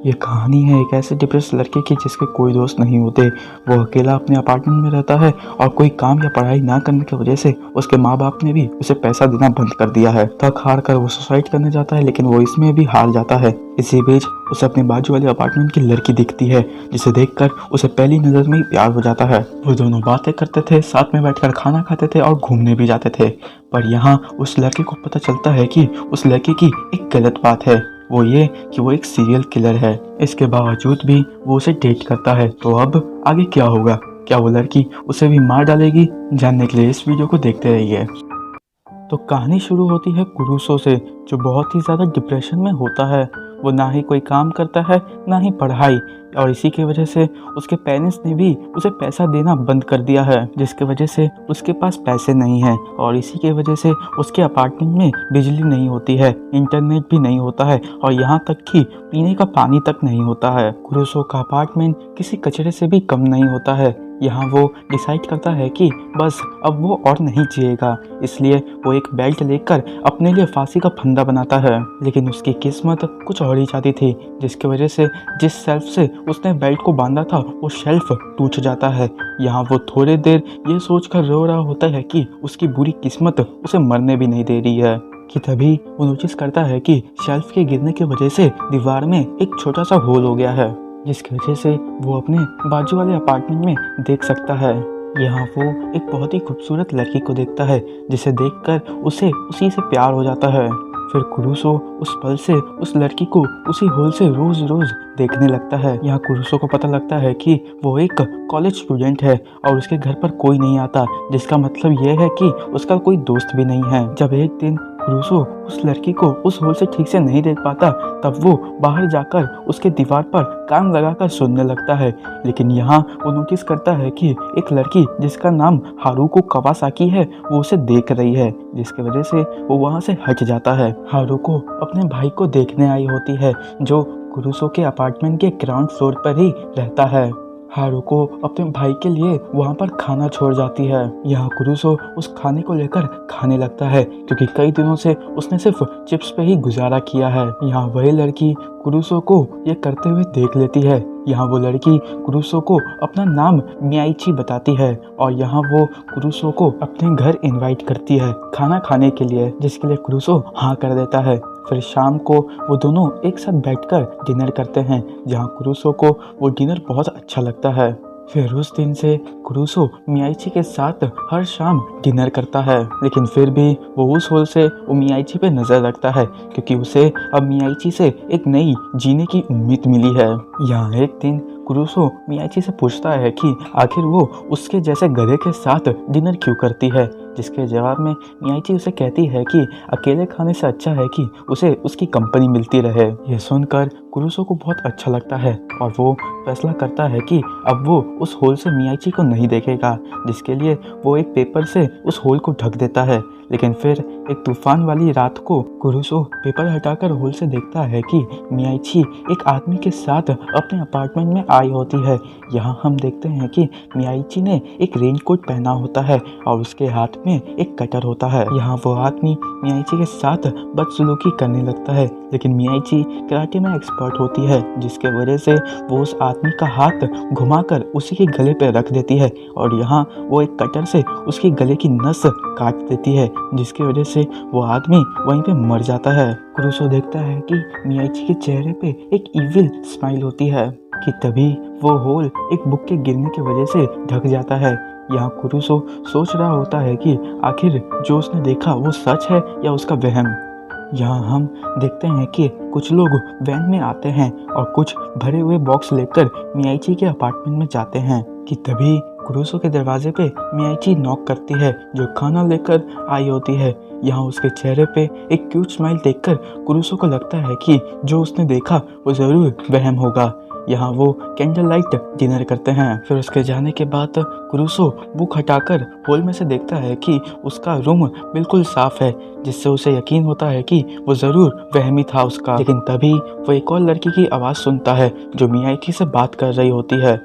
ये कहानी है एक ऐसे डिप्रेस लड़के की जिसके कोई दोस्त नहीं होते। वो अकेला अपने अपार्टमेंट में रहता है और कोई काम या पढ़ाई ना करने की वजह से उसके माँ बाप ने भी उसे पैसा देना बंद कर दिया है। थक हार कर वो सुसाइड करने जाता है, लेकिन वो इसमें भी हार जाता है। इसी बीच उसे अपने बाजू वाले अपार्टमेंट की लड़की दिखती है, जिसे देखकर उसे पहली नजर में ही प्यार हो जाता है। वो दोनों बातें करते थे, साथ में बैठकर खाना खाते थे और घूमने भी जाते थे। पर यहाँ उस लड़के को पता चलता है कि उस लड़के की एक गलत बात है, वो ये कि वो एक सीरियल किलर है। इसके बावजूद भी वो उसे डेट करता है। तो अब आगे क्या होगा? क्या वो लड़की उसे भी मार डालेगी? जानने के लिए इस वीडियो को देखते रहिए। तो कहानी शुरू होती है कुरूसो से, जो बहुत ही ज़्यादा डिप्रेशन में होता है। वो ना ही कोई काम करता है, ना ही पढ़ाई, और इसी की वजह से उसके पेरेंट्स ने भी उसे पैसा देना बंद कर दिया है, जिसकी वजह से उसके पास पैसे नहीं हैं। और इसी की वजह से उसके अपार्टमेंट में बिजली नहीं होती है, इंटरनेट भी नहीं होता है, और यहाँ तक कि पीने का पानी तक नहीं होता है। कुरूसो का अपार्टमेंट किसी कचरे से भी कम नहीं होता है। यहाँ वो डिसाइड करता है कि बस अब वो और नहीं जिएगा, इसलिए वो एक बेल्ट लेकर अपने लिए फांसी का फंदा बनाता है। लेकिन उसकी किस्मत कुछ और ही जाती थी, जिसकी वजह से जिस शेल्फ से उसने बेल्ट को बांधा था वो शेल्फ टूट जाता है। यहाँ वो थोड़ी देर ये सोचकर रो रहा होता है कि उसकी बुरी किस्मत उसे मरने भी नहीं दे रही है कि तभी वो नोटिस करता है कि शेल्फ के गिरने की वजह से दीवार में एक छोटा सा होल हो गया है, जिसकी वजह से वो अपने बाजू वाले अपार्टमेंट में देख सकता है। यहाँ वो एक बहुत ही खूबसूरत लड़की को देखता है, जिसे देखकर उसे उसी से प्यार हो जाता है। फिर कुरूसो उस पल से उस लड़की को उसी होल से रोज रोज देखने लगता है। यहाँ कुरूसो को पता लगता है कि वो एक कॉलेज स्टूडेंट है और उसके घर पर कोई नहीं आता, जिसका मतलब ये है कि उसका कोई दोस्त भी नहीं है। जब एक दिन कुरूसो उस लड़की को उस होल से ठीक से नहीं देख पाता, तब वो बाहर जाकर उसके दीवार पर कान लगाकर सुनने लगता है। लेकिन यहाँ वो नोटिस करता है कि एक लड़की जिसका नाम हारुको कावासाकी है वो उसे देख रही है, जिसकी वजह से वो वहाँ से हट जाता है। हारुको अपने भाई को देखने आई होती है, जो कुरूसो के अपार्टमेंट के ग्राउंड फ्लोर पर ही रहता है। हारुको अपने भाई के लिए वहाँ पर खाना छोड़ जाती है। यहाँ कुरूसो उस खाने को लेकर खाने लगता है, क्योंकि कई दिनों से उसने सिर्फ चिप्स पे ही गुजारा किया है। यहाँ वही लड़की कुरूसो को ये करते हुए देख लेती है। यहाँ वो लड़की कुरूसो को अपना नाम मियाइची बताती है और यहाँ वो कुरूसो को अपने घर इनवाइट करती है खाना खाने के लिए, जिसके लिए कुरूसो हाँ कर देता है। फिर शाम को वो दोनों एक साथ बैठकर डिनर करते हैं, जहाँ कुरूसो को वो डिनर बहुत अच्छा लगता है। फिर उस दिन से कुरूसो मियाइची के साथ हर शाम डिनर करता है, लेकिन फिर भी वो उस होल से वो मियाइची पे नज़र रखता है, क्योंकि उसे अब मियाइची से एक नई जीने की उम्मीद मिली है। यहाँ एक दिन कुरूसो मियाइची से पूछता है कि आखिर वो उसके जैसे गधे के साथ डिनर क्यों करती है, जिसके जवाब में मियाइची उसे कहती है कि अकेले खाने से अच्छा है कि उसे उसकी कंपनी मिलती रहे। यह सुनकर कुरूसो को बहुत अच्छा लगता है और वो फैसला करता है कि अब वो उस होल से मियाइची को नहीं देखेगा, जिसके लिए वो एक पेपर से उस होल को ढक देता है। लेकिन फिर एक तूफान वाली रात को कुरूसो पेपर हटाकर होल से देखता है कि मियाइची एक आदमी के साथ अपने अपार्टमेंट में आई होती है। यहाँ हम देखते हैं कि मियाइची ने एक रेनकोट पहना होता है और उसके हाथ में एक कटर होता है। यहाँ वो आदमी मियाइची के साथ बदसलूकी करने लगता है, लेकिन मियाइची कराटे में एक्सपर्ट होती है, जिसके वजह से वो उस आदमी का हाथ घुमाकर उसी के गले पे रख देती है और यहाँ वो एक कटर से उसके गले की नस काट देती है, जिसकी वजह से वो आदमी वहीं पे मर जाता है। कुरूसो देखता है कि मियाइची के चेहरे पे एक इविल स्माइल होती है कि तभी वो होल एक बुक के गिरने की वजह से ढक जाता है। यहाँ कुरूसो सोच रहा होता है कि आखिर जो उसने देखा वो सच है या उसका वहम। यहाँ हम देखते हैं कि कुछ लोग वैन में आते हैं और कुछ भरे हुए बॉक्स लेकर मियाइची के अपार्टमेंट में जाते हैं कि तभी कुरूसो के दरवाजे पे मियाइची नॉक करती है, जो खाना लेकर आई होती है। यहाँ उसके चेहरे पे एक क्यूट स्माइल देखकर कुरूसो को लगता है कि जो उसने देखा वो ज़रूर वहम होगा। यहाँ वो कैंडल लाइट डिनर करते हैं। फिर उसके जाने के बाद कुरूसो बुक हटाकर होल में से देखता है कि उसका रूम बिल्कुल साफ है, जिससे उसे यकीन होता है कि वो ज़रूर वहमी था उसका। लेकिन तभी वो एक और लड़की की आवाज़ सुनता है, जो मियाइची से बात कर रही होती है।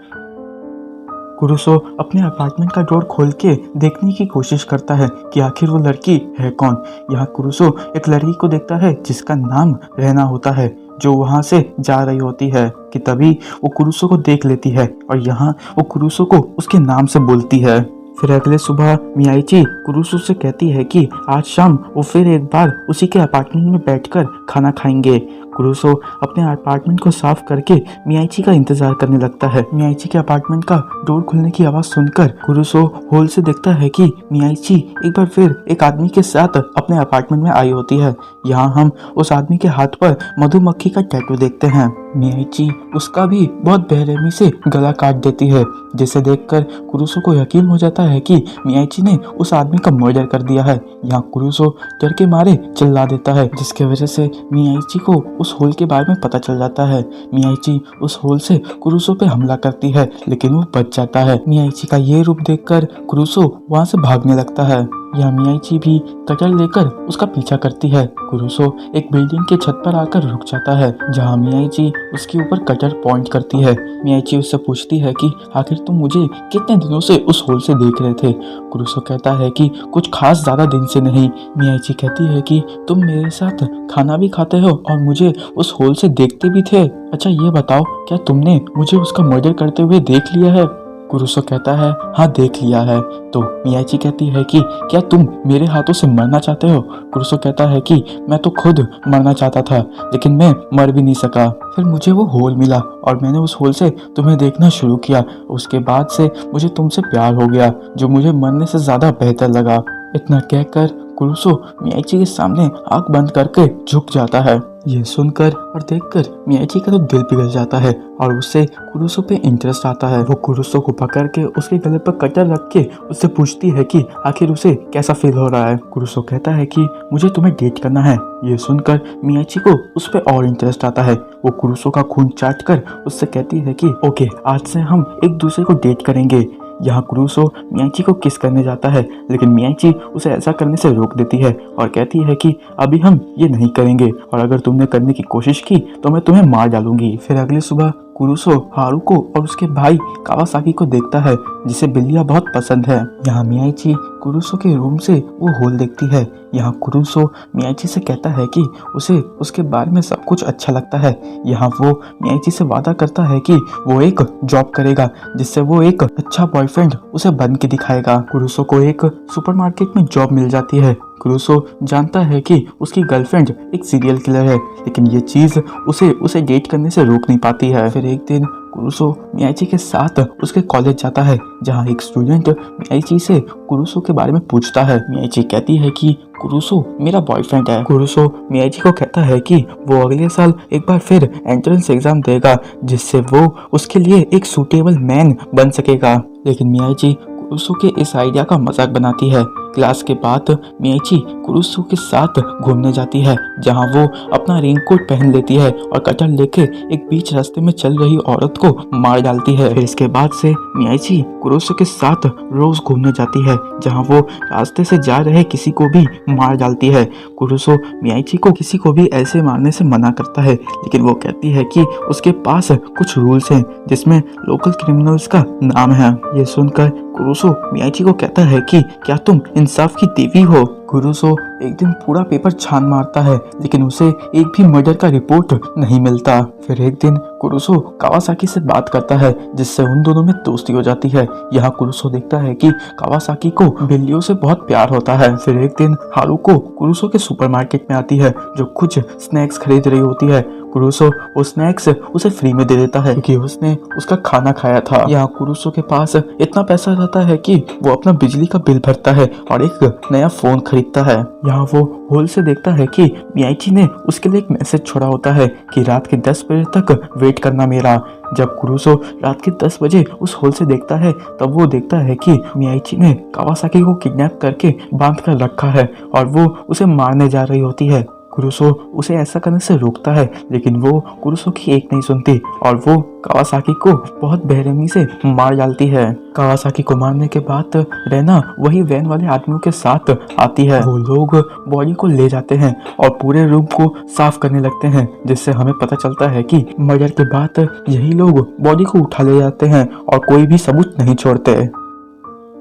कुरूसो अपने अपार्टमेंट का डोर खोल के देखने की कोशिश करता है कि आखिर वो लड़की है कौन। यहाँ कुरूसो एक लड़की को देखता है जिसका नाम रहना होता है। जो वहां से जा रही होती है कि तभी वो कुरुसो को देख लेती है और यहाँ वो कुरुसो को उसके नाम से बोलती है। फिर अगले सुबह मियाइची कुरुसो से कहती है कि आज शाम वो फिर एक बार उसी के अपार्टमेंट में बैठकर खाना खाएंगे। कुरुसो अपने अपार्टमेंट को साफ करके मियाइची का इंतजार करने लगता है। मियाइची के अपार्टमेंट का डोर खुलने की आवाज सुनकर कुरुसो होल से देखता है कि मियाइची एक बार फिर एक आदमी के साथ अपने अपार्टमेंट में आई होती है। यहाँ हम उस आदमी के हाथ पर मधुमक्खी का टैटू देखते हैं। मियाइची उसका भी बहुत बेरहमी से गला काट देती है, जिसे देखकर कुरुसो को यकीन हो जाता है कि मियाइची ने उस आदमी का मर्डर कर दिया है। यहाँ कुरुसो डर के मारे चिल्ला देता है, जिसके वजह से मियाइची को उस होल के बारे में पता चल जाता है। मियाइची उस होल से कुरुसो पे हमला करती है, लेकिन वो बच जाता है। मियाइची का ये रूप देखकर कुरुसो वहां से भागने लगता है। यह मियाइची भी कटर लेकर उसका पीछा करती है। कुरुसो एक बिल्डिंग के छत पर आकर रुक जाता है, जहां मियाइची उसके ऊपर कटर पॉइंट करती है। मियाइची उससे पूछती है कि आखिर तुम मुझे कितने दिनों से उस होल से देख रहे थे। कुरुसो कहता है कि कुछ खास ज्यादा दिन से नहीं। मियाइची कहती है कि तुम मेरे साथ खाना भी खाते हो और मुझे उस होल से देखते भी थे। अच्छा ये बताओ, क्या तुमने मुझे उसका मर्डर करते हुए देख लिया है? कुरुसो कहता है हाँ देख लिया है। तो मियाइची कहती है कि क्या तुम मेरे हाथों से मरना चाहते हो? कुरुसो कहता है कि मैं तो खुद मरना चाहता था, लेकिन मैं मर भी नहीं सका। फिर मुझे वो होल मिला और मैंने उस होल से तुम्हें देखना शुरू किया। उसके बाद से मुझे तुमसे प्यार हो गया, जो मुझे मरने से ज्यादा बेहतर लगा। इतना कहकर कुरुसो मियाइची के सामने आंख बंद करके झुक जाता है। ये सुनकर और देखकर मियाइची का तो दिल पिघल जाता है और उससे कुरुसो पे इंटरेस्ट आता है। वो कुरुसो को पकड़ के उसके गले पर कटर रख के उससे पूछती है कि आखिर उसे कैसा फील हो रहा है। कुरुसो कहता है कि मुझे तुम्हें डेट करना है। ये सुनकर मियाइची को उस पर और इंटरेस्ट आता है। वो कुरुसो का खून चाट कर उससे कहती है कि ओके, आज से हम एक दूसरे को डेट करेंगे। यहाँ कुरुसो मियाइची को किस करने जाता है, लेकिन मियाइची उसे ऐसा करने से रोक देती है और कहती है कि अभी हम ये नहीं करेंगे और अगर तुमने करने की कोशिश की तो मैं तुम्हें मार डालूंगी। फिर अगली सुबह कुरुसो हारुको और उसके भाई कावासाकी को देखता है, जिसे बिल्लियां बहुत पसंद है। यहाँ मियाइची कुरुसो के रूम से वो होल देखती है। यहाँ कुरुसो मियाइची से कहता है कि उसे उसके बारे में सब कुछ अच्छा लगता है। यहाँ वो मियाइची से वादा करता है कि वो एक जॉब करेगा, जिससे वो एक अच्छा बॉयफ्रेंड उसे बन के दिखाएगा। कुरुसो को एक सुपरमार्केट में जॉब मिल जाती है। कुरुसो जानता है कि उसकी गर्लफ्रेंड एक सीरियल किलर है, लेकिन ये चीज उसे डेट करने से रोक नहीं पाती है। फिर एक दिन कुरुसो मियाइची के साथ उसके कॉलेज जाता है, जहाँ एक स्टूडेंट मियाइची से कुरुसो के बारे में पूछता है। मियाइची कहती है कि कुरुसो मेरा बॉयफ्रेंड है। कुरुसो मियाइची को कहता है कि वो अगले साल एक बार फिर एंट्रेंस एग्जाम देगा, जिससे वो उसके लिए एक सूटेबल मैन बन सकेगा। लेकिन मियाइची कुरुसो के इस आइडिया का मजाक बनाती है। क्लास के बाद मियाइची कुरुसो के साथ घूमने जाती है, जहां वो अपना रेनकोट पहन लेती है और कटर लेके एक बीच रास्ते में चल रही औरत को मार डालती है। फिर इसके बाद से मियाइची कुरुसो के साथ रोज घूमने जाती है, जहां वो रास्ते से जा रहे किसी को भी मार डालती है। कुरुसो मियाइची को किसी को भी ऐसे मारने से मना करता है, लेकिन वो कहती है कि उसके पास कुछ रूल्स हैं, जिसमें लोकल क्रिमिनल्स का नाम है। ये सुनकर कुरुसो मियाइची को कहता है कि क्या तुम इंसाफ की देवी हो? कुरुसो एक दिन पूरा पेपर छान मारता है, लेकिन उसे एक भी मर्डर का रिपोर्ट नहीं मिलता। फिर एक दिन कुरुसो कावासाकी से बात करता है, जिससे उन दोनों में दोस्ती हो जाती है। यहाँ कुरुसो देखता है कि कावासाकी को बिल्लियों से बहुत प्यार होता है। फिर एक दिन हारुको कुरुसो के सुपरमार्केट में आती है, जो कुछ स्नैक्स खरीद रही होती है। कुरुसो वो स्नैक्स उसे फ्री में दे देता है, क्योंकि उसने उसका खाना खाया था। यहाँ कुरुसो के पास इतना पैसा रहता है कि वो अपना बिजली का बिल भरता है और एक नया फोन खरीदता है। यहाँ वो होल से देखता है कि मियाइची ने उसके लिए एक मैसेज छोड़ा होता है कि रात के 10 बजे तक वेट करना मेरा। जब कुरुसो रात के 10 बजे उस होल से देखता है, तब वो देखता है कि मियाइची ने कावासाकी को किडनैप करके बांध कर रखा है और वो उसे मारने जा रही होती है। कुरुसो उसे ऐसा करने से रोकता है, लेकिन वो कुरुसो की एक नहीं सुनती और वो कावासाकी को बहुत बेरहमी से मार डालती है। कावासाकी को मारने के बाद रेना वही वैन वाले आदमियों के साथ आती है। वो लोग बॉडी को ले जाते हैं और पूरे रूम को साफ करने लगते हैं, जिससे हमें पता चलता है कि मर्डर के बाद यही लोग बॉडी को उठा ले जाते हैं और कोई भी सबूत नहीं छोड़ते।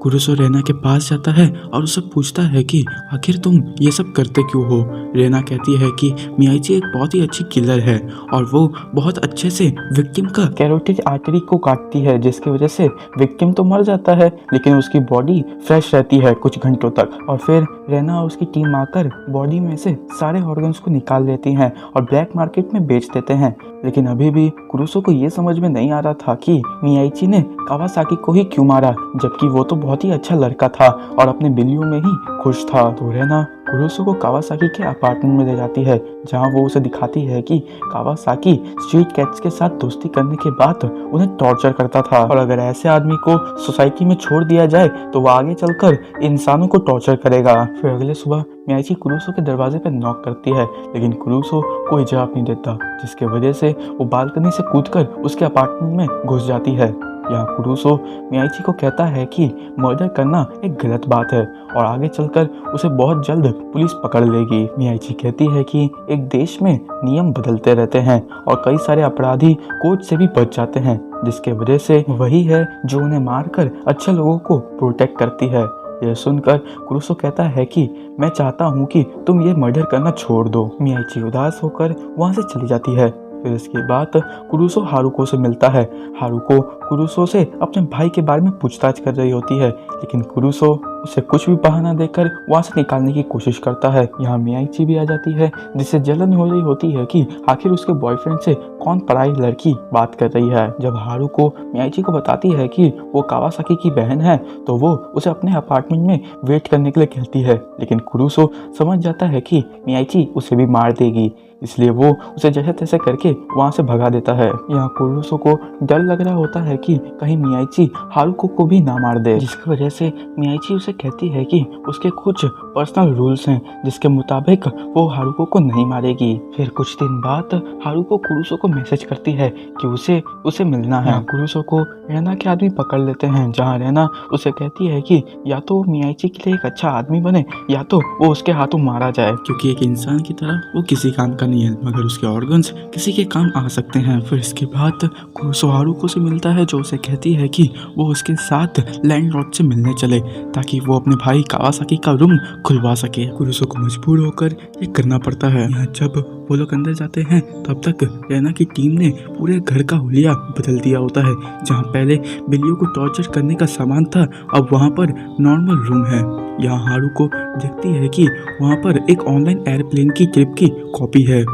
कुरुसो रेना के पास जाता है और उससे पूछता है कि आखिर तुम ये सब करते क्यों हो। रेना कहती है कि मियाची एक बहुत ही अच्छी किलर है और वो बहुत अच्छे से विक्टिम का कैरोटिड आर्टरी को काटती है, जिसकी वजह से विक्टिम तो मर जाता है लेकिन उसकी बॉडी फ्रेश रहती है कुछ घंटों तक। और फिर रेना और उसकी टीम आकर बॉडी में से सारे ऑर्गन्स को निकाल लेती हैं और ब्लैक मार्केट में बेच देते हैं। लेकिन अभी भी कुरुसो को ये समझ में नहीं आ रहा था कि मियाची ने कावासाकी को ही क्यों मारा, जबकि वो तो बहुत ही अच्छा लड़का था और अपने बिल्लियों में ही खुश था। तो रेना कुरुसो को कावासाकी के अपार्टमेंट में ले जाती है, जहां वो उसे दिखाती है कि कावासाकी स्ट्रीट कैट्स के साथ दोस्ती करने के बाद उन्हें टॉर्चर करता था और अगर ऐसे आदमी को सोसाइटी में छोड़ दिया जाए तो वो आगे चलकर इंसानों को टॉर्चर करेगा। फिर अगले सुबह मियाची कुरुसो के दरवाजे पर नॉक करती है, लेकिन कुरुसो कोई जवाब नहीं देता, जिसके वजह से वो बालकनी से कूदकर उसके अपार्टमेंट में घुस जाती है। यहाँ कुरुसो मियाची को कहता है कि मर्डर करना एक गलत बात है और आगे चलकर उसे बहुत जल्द पुलिस पकड़ लेगी। मियाची कहती है कि एक देश में नियम बदलते रहते हैं और कई सारे अपराधी कोर्ट से भी बच जाते हैं, जिसके वजह से वही है जो उन्हें मारकर अच्छे लोगों को प्रोटेक्ट करती है। यह सुनकर कुरुसो कहता है कि मैं चाहता हूँ कि तुम ये मर्डर करना छोड़ दो। मियाची उदास होकर वहाँ से चली जाती है। फिर इसके बाद कुरुसो हारुको से मिलता है। हारुको कुरुसो से अपने भाई के बारे में पूछताछ कर रही होती है, लेकिन कुरुसो उसे कुछ भी बहाना देकर वहाँ से निकालने की कोशिश करता है। यहाँ मियाची भी आ जाती है, जिससे जलन हो रही होती है कि आखिर उसके बॉयफ्रेंड से कौन पराई लड़की बात कर रही है। जब हारुको मियाची को बताती है कि वो कावासाकी की बहन है तो वो उसे अपने अपार्टमेंट में वेट करने के लिए कहती है, लेकिन कुरुसो समझ जाता है कि मियाची उसे भी मार देगी, इसलिए वो उसे जैसे तैसे करके वहाँ से भगा देता है। यहाँ कुरुसो को डर लग रहा होता है कि कहीं मियाची हारुको को भी ना मार दे, जिसकी वजह से मियाची उसे कहती है कि उसके कुछ पर्सनल रूल्स हैं जिसके मुताबिक वो हारुको को नहीं मारेगी। फिर कुछ दिन बाद हारुको कुरुसो को मैसेज करती है कि उसे मिलना है। कुरुसो को रेना के आदमी पकड़ लेते हैं, जहाँ रेना उसे कहती है कि या तो वो मियाची के लिए एक अच्छा आदमी बने या तो वो उसके हाथों मारा जाए, क्योंकि एक इंसान की तरह वो किसी काम का नहीं है, मगर उसके ऑर्गन्स किसी के काम आ सकते हैं। फिर इसके बाद कुरुसो हारुको से मिलता है, जो उसे कहती है कि वो उसके साथ लैंडलॉर्ड से मिलने चले ताकि वो अपने भाई कावासाकी का रूम खुलवा सके। कुरुसो को मजबूर होकर ये करना पड़ता है। यहाँ जब वो लोग अंदर जाते हैं तब तक रेना की टीम ने पूरे घर का हुलिया बदल दिया होता है। जहाँ पहले बिल्लियों को टॉर्चर करने का सामान था, अब वहाँ पर नॉर्मल रूम है। यहाँ हारुको देखती है कि वहाँ पर एक ऑनलाइन एयरप्लेन की ट्रिप की कॉपी है,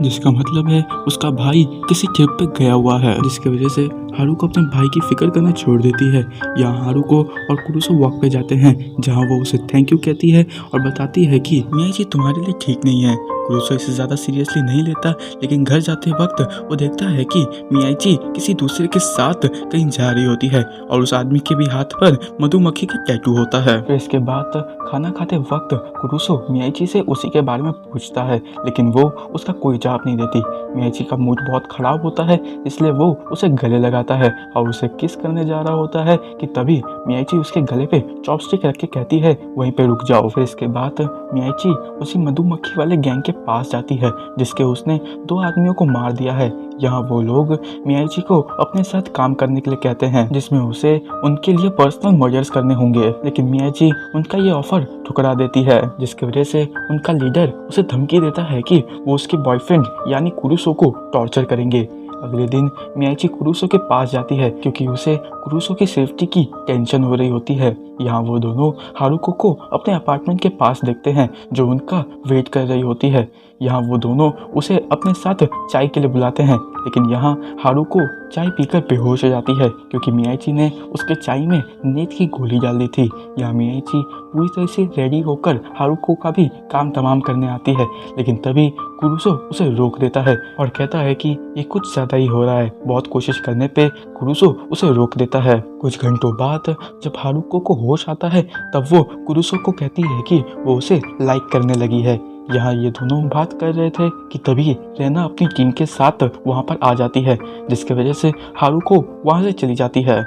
जिसका मतलब है उसका भाई किसी ट्रिप पे गया हुआ है, जिसकी वजह से हारुको अपने भाई की फिक्र करना छोड़ देती है। यहाँ हारुको और कुरुसो वॉक पे जाते हैं, जहाँ वो उसे थैंक यू कहती है और बताती है कि मियाची तुम्हारे लिए ठीक नहीं है। कुरुसो इसे ज़्यादा सीरियसली नहीं लेता, लेकिन घर जाते वक्त वो देखता है कि मियाची किसी दूसरे के साथ कहीं जा रही होती है और उस आदमी के भी हाथ पर मधुमक्खी का टैटू होता है। फिर इसके बाद खाना खाते वक्त कुरुसो मियाची से उसी के बारे में पूछता है, लेकिन वो उसका कोई जवाब नहीं देती। मियाची का मूड बहुत खराब होता है, इसलिए वो उसे गले लगाता है और उसे किस करने जा रहा होता है कि तभी मियाची उसके गले पे चॉपस्टिक रख के कहती है वहीं पे रुक जाओ। फिर इसके बाद मियाची उसी मधुमक्खी वाले गैंग के पास जाती है, जिसके उसने 2 आदमियों को मार दिया है। यहाँ वो लोग मियाची को अपने साथ काम करने के लिए कहते हैं, जिसमें उसे उनके लिए पर्सनल मर्डर्स करने होंगे, लेकिन मियाची उनका ये ऑफर ठुकरा देती है, जिसकी वजह से उनका लीडर उसे धमकी देता है कि वो उसके बॉयफ्रेंड यानी कुरुसो को टॉर्चर करेंगे। अगले दिन मियाची कुरुसो के पास जाती है, क्योंकि उसे कुरुसो की सेफ्टी की टेंशन हो रही होती है। यहाँ वो दोनों हारुको को अपने अपार्टमेंट के पास देखते हैं, जो उनका वेट कर रही होती है। यहाँ वो दोनों उसे अपने साथ चाय के लिए बुलाते हैं, लेकिन यहाँ हारुको चाय पीकर बेहोश हो जाती है, क्योंकि मियाची ने उसके चाय में नींद की गोली डाल दी थी। यहाँ मियाची पूरी तरह से रेडी होकर हारुको का भी काम तमाम करने आती है, लेकिन तभी कुरुसो उसे रोक देता है और कहता है कि ये कुछ ज़्यादा ही हो रहा है। बहुत कोशिश करने पे कुरुसो उसे रोक देता है। कुछ घंटों बाद जब हारुको को होश आता है, तब वो कुरुसो को कहती है कि वो उसे लाइक करने लगी है। यहाँ ये दोनों बात कर रहे थे कि तभी रेना अपनी टीम के साथ वहाँ पर आ जाती है, जिसकी वजह से हारुको वहाँ से चली जाती है।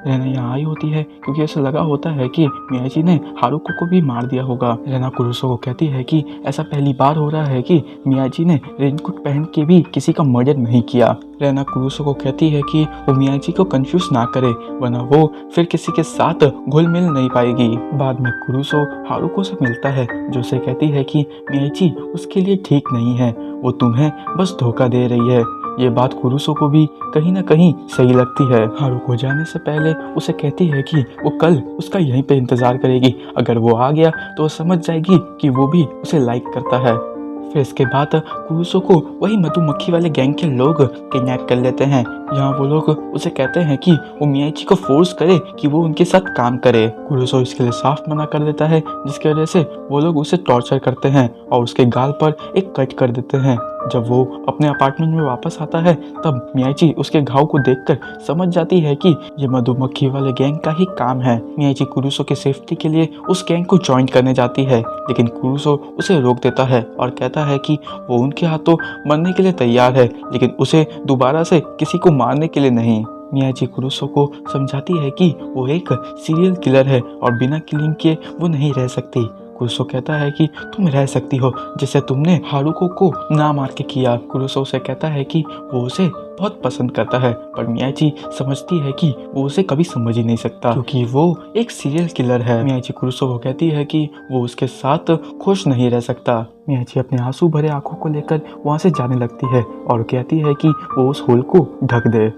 रेना यहाँ आई होती है क्योंकि ऐसा लगा होता है कि मियाजी ने हारुको को भी मार दिया होगा। रेना कुरुसो को कहती है कि ऐसा पहली बार हो रहा है कि मियाजी ने रेनकोट पहन के भी किसी का मर्डर नहीं किया। रेना कुरुसो को कहती है कि वो मियाजी को कंफ्यूज ना करे वरना वो फिर किसी के साथ घुल मिल नहीं पाएगी। बाद में कुरुसो हारुको से मिलता है जो उसे कहती है कि मियाजी उसके लिए ठीक नहीं है, वो तुम्हें बस धोखा दे रही है। ये बात कुरुसो को भी कहीं ना कहीं सही लगती है। हारुको जाने से पहले उसे कहती है कि वो कल उसका यहीं पे इंतजार करेगी, अगर वो आ गया तो वो समझ जाएगी कि वो भी उसे लाइक करता है। फिर इसके बाद कुरुसो को वही मधुमक्खी वाले गैंग के लोग किडनैप कर लेते हैं। यहाँ वो लोग उसे कहते हैं कि वो मियाजी को फोर्स करे कि वो उनके साथ काम करे। कुरुसो इसके लिए साफ मना कर देता है जिसकी वजह से वो लोग उसे टॉर्चर करते हैं और उसके गाल पर एक कट कर देते हैं। जब वो अपने अपार्टमेंट में वापस आता है तब मियाजी उसके घाव को देखकर समझ जाती है कि ये मधुमक्खी वाले गैंग का ही काम है। मियाजी कुरुसो की सेफ्टी के लिए उस गैंग को ज्वाइन करने जाती है लेकिन कुरुसो उसे रोक देता है और कहता है कि वो उनके हाथों मरने के लिए तैयार है लेकिन उसे दोबारा से किसी को मारने के लिए नहीं। मियाजी कुरुसो को समझाती है कि वो एक सीरियल किलर है और बिना किलिंग किए वो नहीं रह सकती। कुरुसो कहता है कि तुम रह सकती हो जैसे तुमने हारुको को ना मार के किया। कुरुसो उसे कहता है कि वो उसे बहुत पसंद करता है पर मियाजी समझती है कि वो उसे कभी समझ ही नहीं सकता क्योंकि वो एक सीरियल किलर है। मियाजी कुरुसो को कहती है कि वो उसके साथ खुश नहीं रह सकता। मियाजी अपने आंसू भरे आंखों को लेकर वहाँ से जाने लगती है और कहती है कि वो उस होल को ढक दे।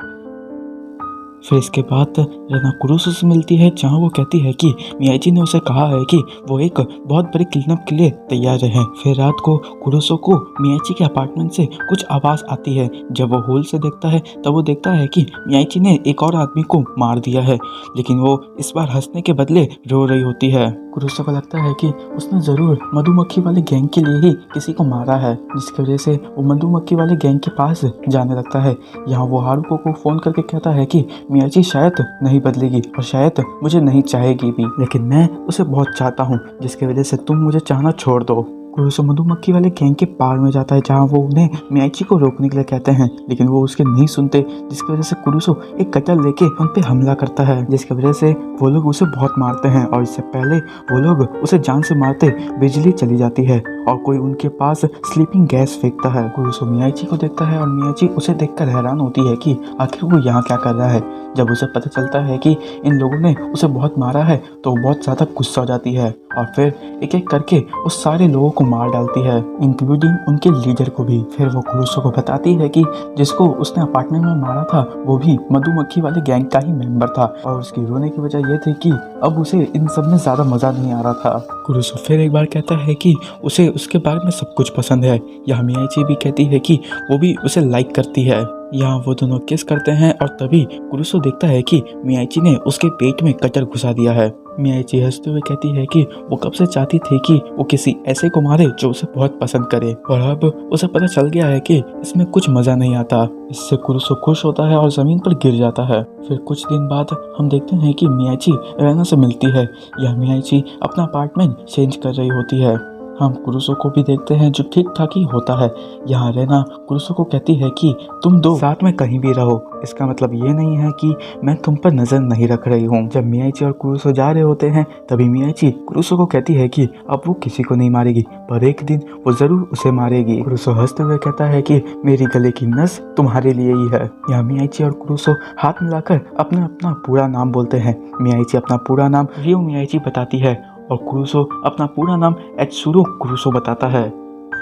फिर इसके बाद रेना कुरुसो से मिलती है जहाँ वो कहती है कि मियाजी ने उसे कहा है कि वो एक बहुत बड़े क्लीनअप के लिए तैयार रहें। फिर रात को कुरुसो को मियाजी के अपार्टमेंट से कुछ आवाज़ आती है। जब वो होल से देखता है तब वो देखता है कि मियाजी ने एक और आदमी को मार दिया है लेकिन वो इस बार हंसने के बदले रो रही होती है। कुरुसो को लगता है कि उसने ज़रूर मधुमक्खी वाले गैंग के लिए ही किसी को मारा है जिसकी वजह से वो मधुमक्खी वाले गैंग के पास जाने लगता है। यहाँ वो हारुको को फ़ोन करके कहता है कि मियाजी शायद नहीं बदलेगी और शायद मुझे नहीं चाहेगी भी लेकिन मैं उसे बहुत चाहता हूँ जिसकी वजह से तुम मुझे चाहना छोड़ दो। कुरुसो मधुमक्खी वाले गैंग के पार में जाता है जहाँ वो उन्हें मियाजी को रोकने के लिए कहते हैं लेकिन वो उसके नहीं सुनते जिसकी वजह से कुरुसो एक कटर लेके उन पे हमला करता है जिसकी वजह से वो लोग उसे बहुत मारते हैं और इससे पहले वो लोग उसे जान से मारते बिजली चली जाती है और कोई उनके पास स्लीपिंग गैस फेंकता है। कुरुसो मियाजी को देखता है और मियाजी उसे देखकर हैरान होती है कि आखिर वो यहाँ क्या कर रहा है। जब उसे पता चलता है कि इन लोगों ने उसे बहुत मारा है तो वो बहुत ज़्यादा गुस्सा हो जाती है और फिर एक एक करके उस सारे लोगों को मार डालती है इंक्लूडिंग उनके लीडर को भी। फिर वो कुरुसो को बताती है कि जिसको उसने अपार्टमेंट में मारा था वो भी मधुमक्खी वाले गैंग का ही मेंबर था और उसकी रोने की वजह यह थी कि अब उसे इन सब में ज़्यादा मज़ा नहीं आ रहा था। कुरुसो फिर एक बार कहता है कि उसे उसके बारे में सब कुछ पसंद है। यहाँ मियाजी भी कहती है कि वो भी उसे लाइक करती है। यहाँ वो दोनों किस करते हैं और तभी कुरुसो देखता है कि मियाजी ने उसके पेट में कटर घुसा दिया है। मियाजी हंसते हुए कहती है कि वो कब से चाहती थी कि वो किसी ऐसे को मारे जो उसे बहुत पसंद करे और अब उसे पता चल गया है कि इसमें कुछ मजा नहीं आता। इससे कुरुसो खुश होता है और जमीन पर गिर जाता है। फिर कुछ दिन बाद हम देखते हैं कि मियाजी रेना से मिलती है। यह मियाजी अपना अपार्टमेंट चेंज कर रही होती है। हम कुरुसो को भी देखते हैं जो ठीक ठाक ही होता है। यहाँ रेना कुरुसो को कहती है कि तुम दो साथ में कहीं भी रहो, इसका मतलब ये नहीं है कि मैं तुम पर नजर नहीं रख रही हूँ। जब मियाजी और कुरुसो जा रहे होते हैं तभी मियाजी कुरुसो को कहती है कि अब वो किसी को नहीं मारेगी पर एक दिन वो जरूर उसे मारेगी। कुरुसो हंसते हुए कहता है कि मेरी गले की नस तुम्हारे लिए ही है। यहाँ मियाजी और कुरुसो हाथ मिलाकर अपना अपना पूरा नाम बोलते हैं। मियाजी अपना पूरा नाम रियो मियाजी बताती है और कुरुसो अपना पूरा नाम एत्सुरो कुरुसो बताता है।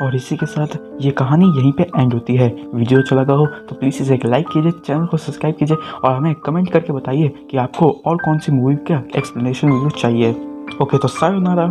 और इसी के साथ ये कहानी यहीं पे एंड होती है। वीडियो अच्छा लगा हो तो प्लीज़ इसे एक लाइक कीजिए, चैनल को सब्सक्राइब कीजिए और हमें कमेंट करके बताइए कि आपको और कौन सी मूवी का एक्सप्लेनेशन वीडियो चाहिए। ओके तो सायोनारा।